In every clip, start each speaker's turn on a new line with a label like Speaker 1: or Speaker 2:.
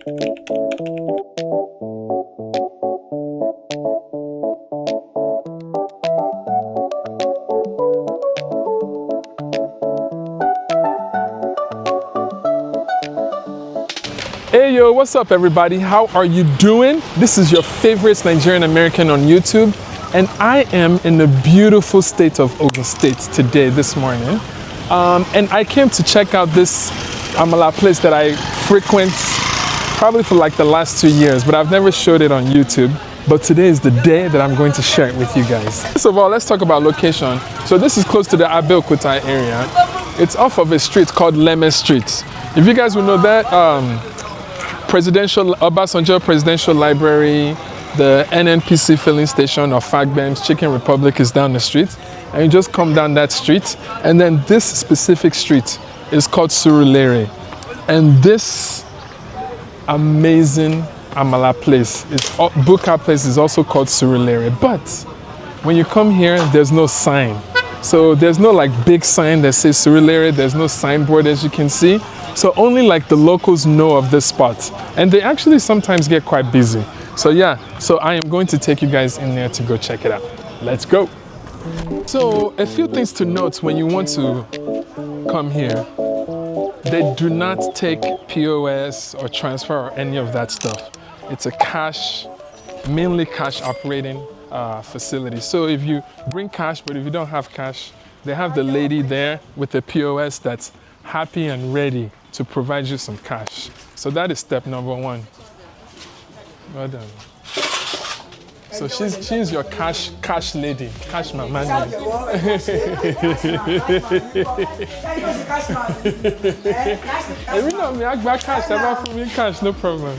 Speaker 1: Hey yo, what's up everybody? How are you doing? This is your favorite Nigerian American on YouTube, and I am in the beautiful state of Ogun State today, this morning. And I came to check out this Amala place that I frequent probably for like the last 2 years, but I've never showed it on YouTube. But today is the day that I'm going to share it with you guys. First of all, let's talk about location. So this is close to the Abeokuta area. It's off of a street called Leme Street. If you guys will know that, Obasanjo Presidential Library, the NNPC filling station or Fagbem's Chicken Republic is down the street. And you just come down that street. And then this specific street is called Surulere. And this amazing Amala place, Bukka place is also called Surulere. But when you come here, there's no sign. So there's no like big sign that says Surulere. There's no signboard as you can see. So only like the locals know of this spot. And they actually sometimes get quite busy. So yeah, so I am going to take you guys in there to go check it out. Let's go. So a few things to note when you want to come here. They do not take POS or transfer or any of that stuff. It's a mainly cash operating facility. So if you bring cash, but if you don't have cash, they have the lady there with the POS that's happy and ready to provide you some cash. So that is step number one. Well done. So she's your cash lady, cash mama. Every now and then I buy cash, for me cash, no problem.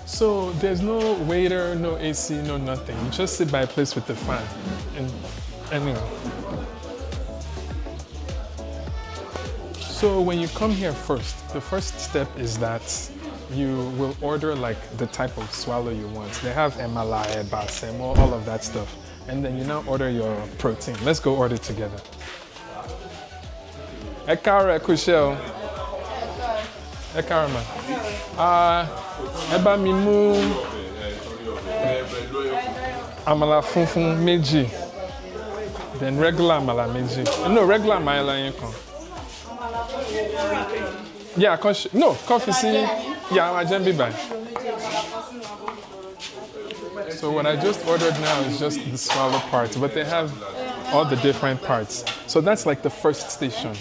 Speaker 1: So there's no waiter, no AC, no nothing. You just sit by a place with the fan. And anyway. So when you come here first, the first step is that you will order like the type of swallow you want. They have Amala, semo, all of that stuff. And then you now order your protein. Let's go order together. Ekara Kushel. Ekara ma. Eba mimu Amala funfun meji. Then regular Amala meji. No, regular Amala yenko. Yeah, no, coffee see. Yeah, I'm a Jambi by. So what I just ordered now is just the swallow part, but they have all the different parts. So that's like the first station.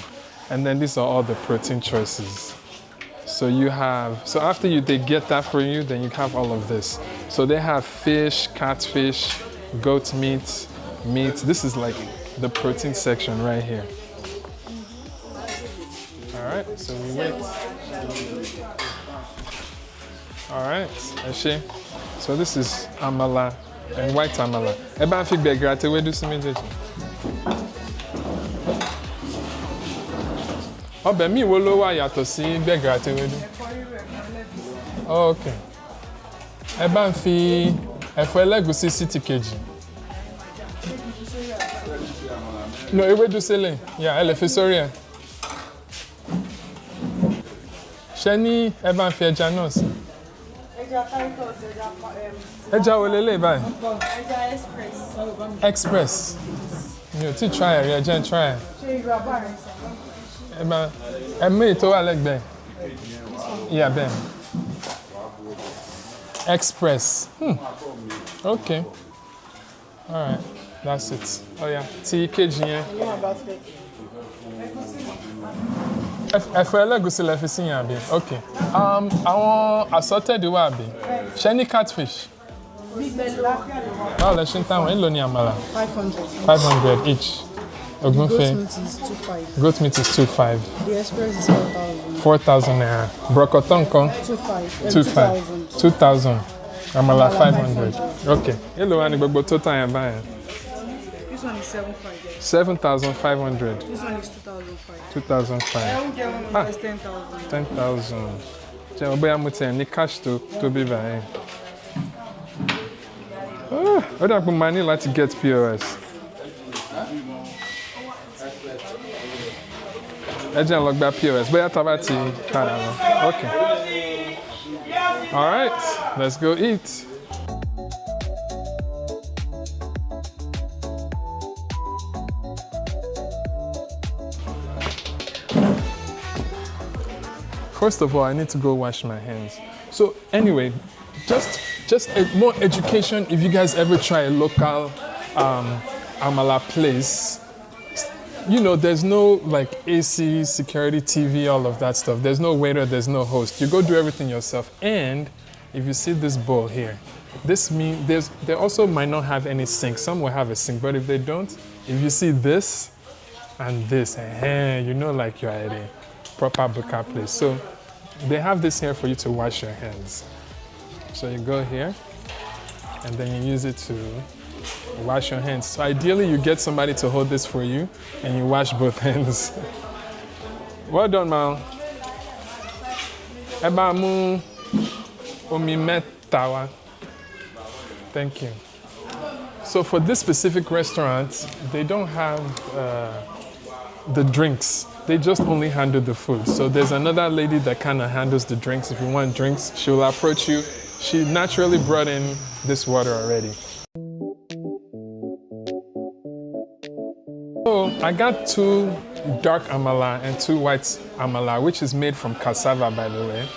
Speaker 1: And then these are all the protein choices. So you have, so after they get that for you, then you have all of this. So they have fish, catfish, goat meat. This is like the protein section right here. All right, so we wait. All right, so this is Amala and white Amala. Eba fig be grate we do some jeje. Obe mi wo lo wa yàtọ̀ sí be grate we do. Oh, okay. Eba fi ẹ̀fọ́ ẹlẹ́gùsí city kejì. No, ewe do sele. Yeah, ele fi sórí ẹ. Ṣé ní eba fi ẹja náà sí? Ẹja wo lélẹ̀ báyìí? Ẹja express. Mi ò tí try ẹ̀ rí ẹjẹ́ ń try ẹ̀. Ẹ̀mí tó wà lẹ́gbẹ̀ẹ́. Yeah, bẹ́ẹ̀. Express. Okay. All right. That's it. Oh yeah. Ti kejì yẹn. Ẹ̀fọ́ ẹlẹ́gùsí lẹ fi sí yẹn àbí? Okay. Àwọn assorted wà àbí? Ṣé ní catfish? Báwo lẹ ṣe ń táwọn? Èló ni àmàlà? 500 each. Ògúnfe. Goat meat is 2.5.
Speaker 2: The express is 4,000.
Speaker 1: 4,000 naira. Brokoto nǹkan? 2.5. 2,000. Àmàlà 500. Okay. Èló wà ní gbogbo total yẹn báyẹn?
Speaker 2: This one is 7,500.
Speaker 1: 7,500.
Speaker 2: This one is 2,500.
Speaker 1: 2,500.
Speaker 2: One is 10,000.
Speaker 1: 10,000. Jẹ́ mo bóyá mo tiẹ̀ ní cash tó bí báyìí. Ó dà pé mo máa ní láti get POS. Ẹ jẹ́ n lọ gba POS. Bóyá tá bá ti padà lọ. Okay. All right, let's go eat. First of all, I need to go wash my hands. So anyway, just more education. If you guys ever try a local Amala place, you know, there's no like AC, security, TV, all of that stuff. There's no waiter, there's no host. You go do everything yourself. And if you see this bowl here, this means they also might not have any sink. Some will have a sink, but if they don't, if you see this and this, you know, like you're at a proper Bukka place. So they have this here for you to wash your hands. So you go here and then you use it to wash your hands. So ideally you get somebody to hold this for you and you wash both hands. Well done, Mal. Ebamu omimetawa. Thank you. So for this specific restaurant, they don't have the drinks. They just only handle the food. So there's another lady that kind of handles the drinks. If you want drinks, she will approach you. She naturally brought in this water already. So I got 2 dark Amala and 2 white Amala, which is made from cassava, by the way.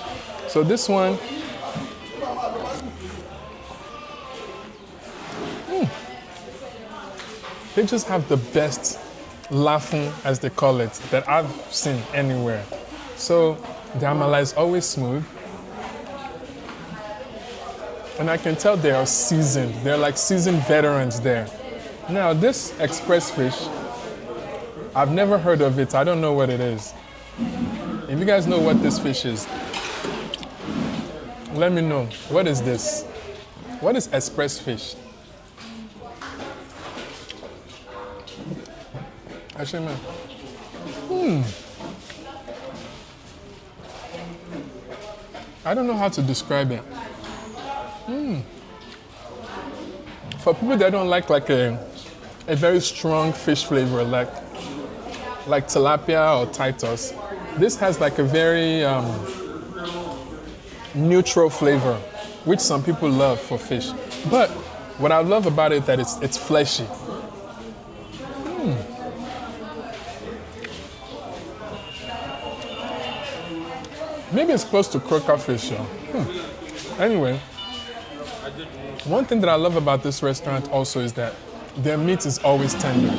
Speaker 1: So this one, they just have the best lafun, as they call it, that I've seen anywhere. So the Amala is always smooth. And I can tell they are seasoned. They're like seasoned veterans there. Now this express fish, I've never heard of it. I don't know what it is. If you guys know what this fish is, let me know. What is this? What is express fish? Actually, man. I don't know how to describe it. For people that don't like a very strong fish flavor, like tilapia or Titus, this has like a very neutral flavor, which some people love for fish. But what I love about it that it's fleshy. Maybe it's close to croaker fish. Anyway, one thing that I love about this restaurant also is that their meat is always tender.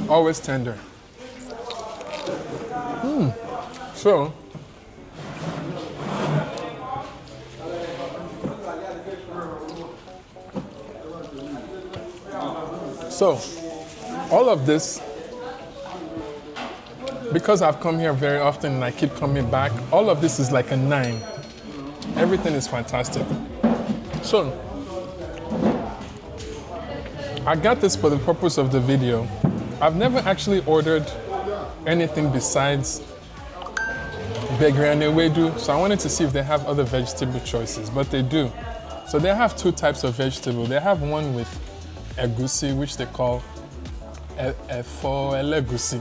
Speaker 1: Always tender. So, all of this, because I've come here very often and I keep coming back, all of this is like a 9. Everything is fantastic. So, I got this for the purpose of the video. I've never actually ordered anything besides begri and ewedu, so I wanted to see if they have other vegetable choices, but they do. So they have 2 types of vegetable. They have one with egusi, which they call efo elegusi.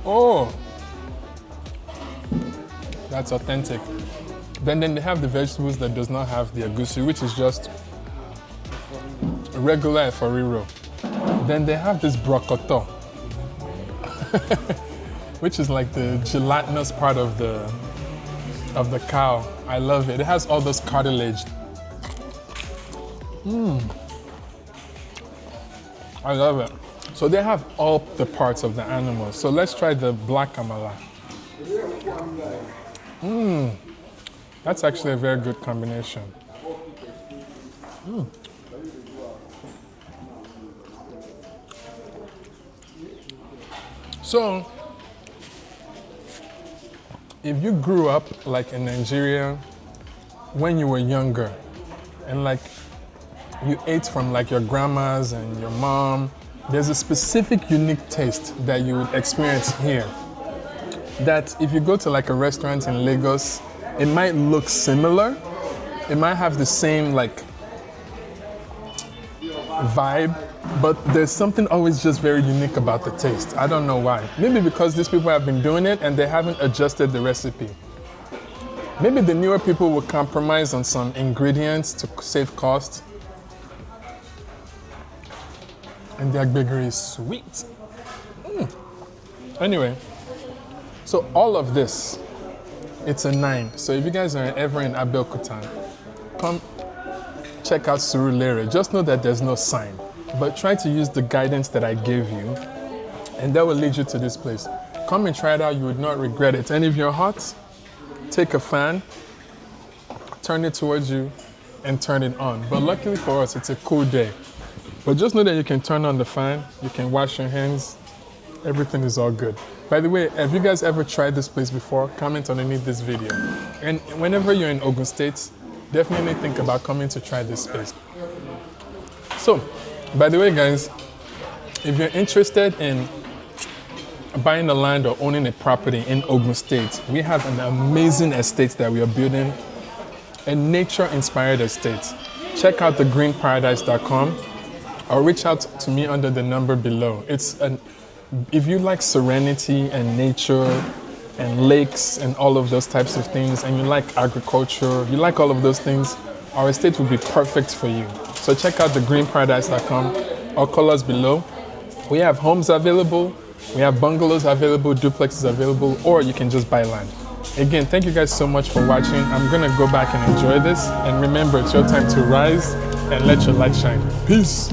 Speaker 1: Oh, that's authentic. Then they have the vegetables that does not have the egusi, which is just regular eforiro. Then they have this brokoto, which is like the gelatinous part of the cow. I love it. It has all those cartilage. I love it. So they have all the parts of the animal. So let's try the black amala. That's actually a very good combination. So, if you grew up like in Nigeria when you were younger, and like you ate from like your grandmas and your mom, there's a specific unique taste that you would experience here. That if you go to like a restaurant in Lagos, it might look similar, it might have the same like vibe, but there's something always just very unique about the taste. I don't know why. Maybe because these people have been doing it and they haven't adjusted the recipe. Maybe the newer people will compromise on some ingredients to save cost. And the agbegiri is sweet. Anyway, so all of this, it's a 9. So if you guys are ever in Abeokuta, come check out Surulere. Just know that there's no sign, but try to use the guidance that I gave you, and that will lead you to this place. Come and try it out, you would not regret it. And if you're hot, take a fan, turn it towards you, and turn it on. But luckily for us, it's a cool day. But just know that you can turn on the fan, you can wash your hands, everything is all good. By the way, have you guys ever tried this place before? Comment underneath this video. And whenever you're in Ogun State, definitely think about coming to try this place. So, by the way guys, if you're interested in buying a land or owning a property in Ogun State, we have an amazing estate that we are building, a nature-inspired estate. Check out thegreenparadise.com or reach out to me under the number below. If you like serenity and nature and lakes and all of those types of things, and you like agriculture, you like all of those things, our estate will be perfect for you. So check out thegreenparadise.com or call us below. We have homes available, we have bungalows available, duplexes available, or you can just buy land. Again, thank you guys so much for watching. I'm gonna go back and enjoy this. And remember, it's your time to rise and let your light shine. Peace.